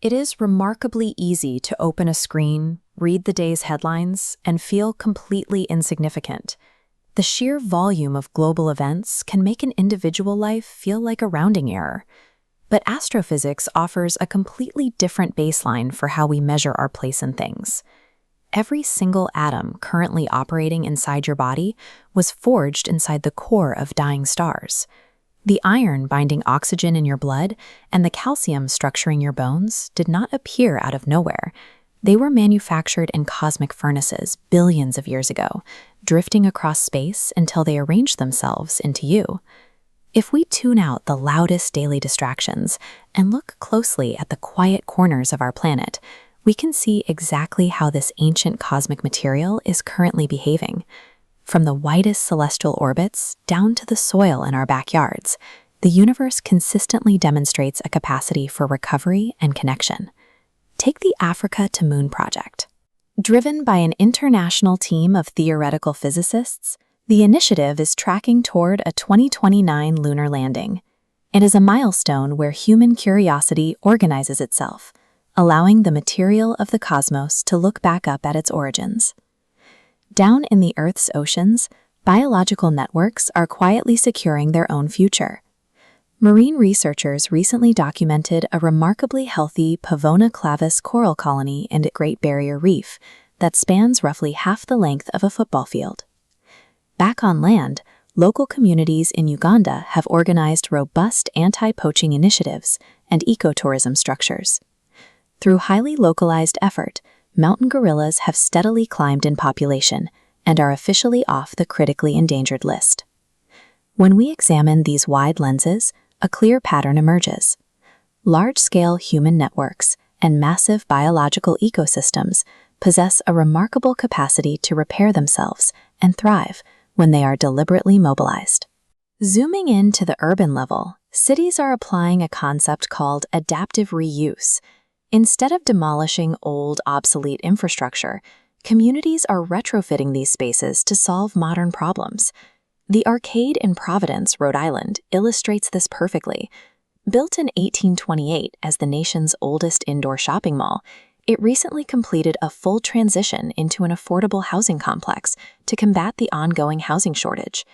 It is remarkably easy to open a screen, read the day's headlines, and feel completely insignificant. The sheer volume of global events can make an individual life feel like a rounding error. But astrophysics offers a completely different baseline for how we measure our place in things. Every single atom currently operating inside your body was forged inside the core of dying stars. The iron binding oxygen in your blood and the calcium structuring your bones did not appear out of nowhere. They were manufactured in cosmic furnaces billions of years ago, drifting across space until they arranged themselves into you. If we tune out the loudest daily distractions and look closely at the quiet corners of our planet, we can see exactly how this ancient cosmic material is currently behaving. From the widest celestial orbits down to the soil in our backyards, the universe consistently demonstrates a capacity for recovery and connection. Take the Africa to Moon project. Driven by an international team of theoretical physicists, the initiative is tracking toward a 2029 lunar landing. It is a milestone where human curiosity organizes itself, allowing the material of the cosmos to look back up at its origins. Down in the Earth's oceans, biological networks are quietly securing their own future. Marine researchers recently documented a remarkably healthy Pavona clavis coral colony in the Great Barrier Reef that spans roughly half the length of a football field. Back on land, local communities in Uganda have organized robust anti-poaching initiatives and ecotourism structures. Through highly localized effort, mountain gorillas have steadily climbed in population and are officially off the critically endangered list. When we examine these wide lenses, a clear pattern emerges. Large-scale human networks and massive biological ecosystems possess a remarkable capacity to repair themselves and thrive when they are deliberately mobilized. Zooming in to the urban level, cities are applying a concept called adaptive reuse. Instead of demolishing old, obsolete infrastructure, communities are retrofitting these spaces to solve modern problems. The Arcade in Providence, Rhode Island, illustrates this perfectly. Built in 1828 as the nation's oldest indoor shopping mall, it recently completed a full transition into an affordable housing complex to combat the ongoing housing shortage.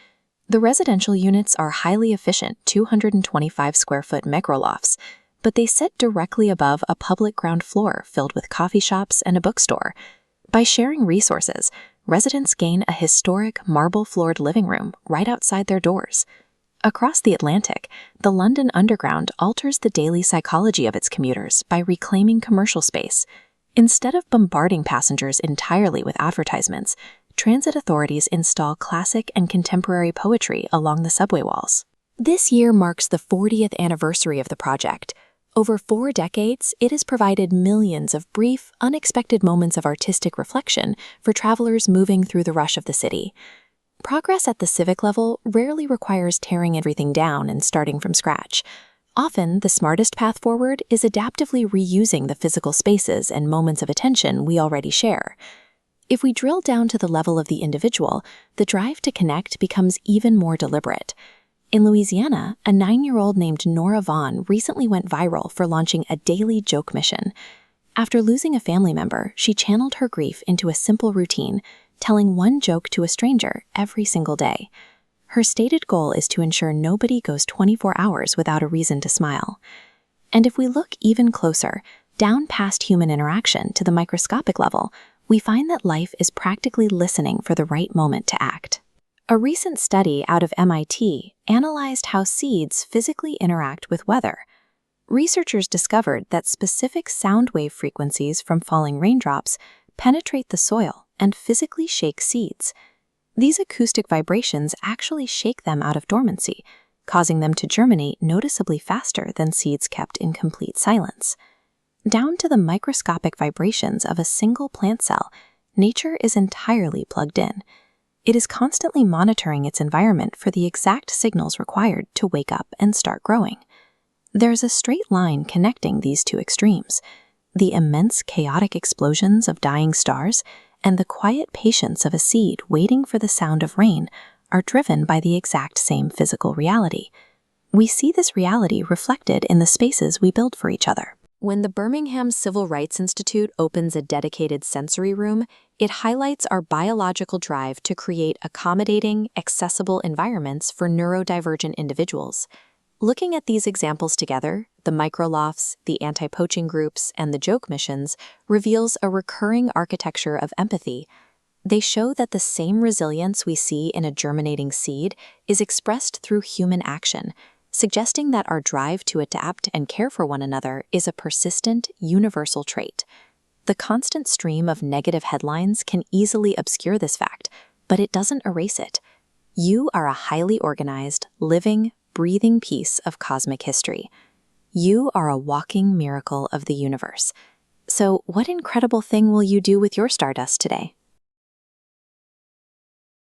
The residential units are highly efficient 225-square-foot microlofts, but they sit directly above a public ground floor filled with coffee shops and a bookstore. By sharing resources, residents gain a historic marble-floored living room right outside their doors. Across the Atlantic, the London Underground alters the daily psychology of its commuters by reclaiming commercial space. Instead of bombarding passengers entirely with advertisements, transit authorities install classic and contemporary poetry along the subway walls. This year marks the 40th anniversary of the project. Over 4 decades, it has provided millions of brief, unexpected moments of artistic reflection for travelers moving through the rush of the city. Progress at the civic level rarely requires tearing everything down and starting from scratch. Often, the smartest path forward is adaptively reusing the physical spaces and moments of attention we already share. If we drill down to the level of the individual, the drive to connect becomes even more deliberate. In Louisiana, a 9-year-old named Nora Vaughn recently went viral for launching a daily joke mission. After losing a family member, she channeled her grief into a simple routine, telling one joke to a stranger every single day. Her stated goal is to ensure nobody goes 24 hours without a reason to smile. And if we look even closer, down past human interaction to the microscopic level, we find that life is practically listening for the right moment to act. A recent study out of MIT analyzed how seeds physically interact with weather. Researchers discovered that specific sound wave frequencies from falling raindrops penetrate the soil and physically shake seeds. These acoustic vibrations actually shake them out of dormancy, causing them to germinate noticeably faster than seeds kept in complete silence. Down to the microscopic vibrations of a single plant cell, nature is entirely plugged in. It is constantly monitoring its environment for the exact signals required to wake up and start growing. There's a straight line connecting these two extremes. The immense chaotic explosions of dying stars and the quiet patience of a seed waiting for the sound of rain are driven by the exact same physical reality. We see this reality reflected in the spaces we build for each other. When the Birmingham Civil Rights Institute opens a dedicated sensory room, it highlights our biological drive to create accommodating, accessible environments for neurodivergent individuals. Looking at these examples together, the microlofts, the anti-poaching groups, and the joke missions, reveals a recurring architecture of empathy. They show that the same resilience we see in a germinating seed is expressed through human action, suggesting that our drive to adapt and care for one another is a persistent, universal trait. The constant stream of negative headlines can easily obscure this fact, but it doesn't erase it. You are a highly organized, living, breathing piece of cosmic history. You are a walking miracle of the universe. So, what incredible thing will you do with your Stardust today?